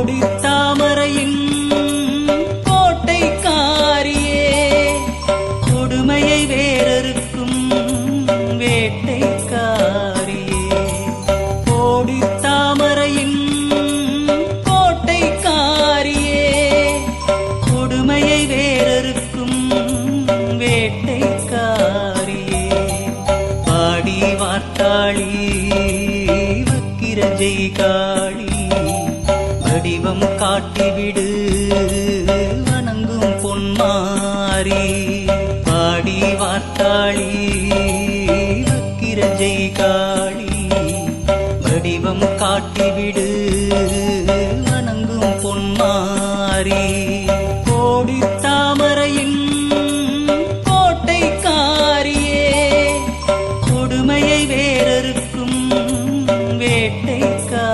கோடி தாமரையின் கோட்டைக்காரியே கொடுமையை வேறறுக்கும் வேட்டைக்காரியே கோடி தாமரையின் கோட்டைக்காரியே கொடுமையை வேறறுக்கும் வேட்டைக்காரியே பாடி வார்த்தாளி ஜெய்காளி வடிவம் காட்டிவிடு வணங்கும் பொன்மாரி பாடி வார்த்தாளி வக்கிர ஜெய்காளி வடிவம் காட்டிவிடு வணங்கும் பொன்மாரி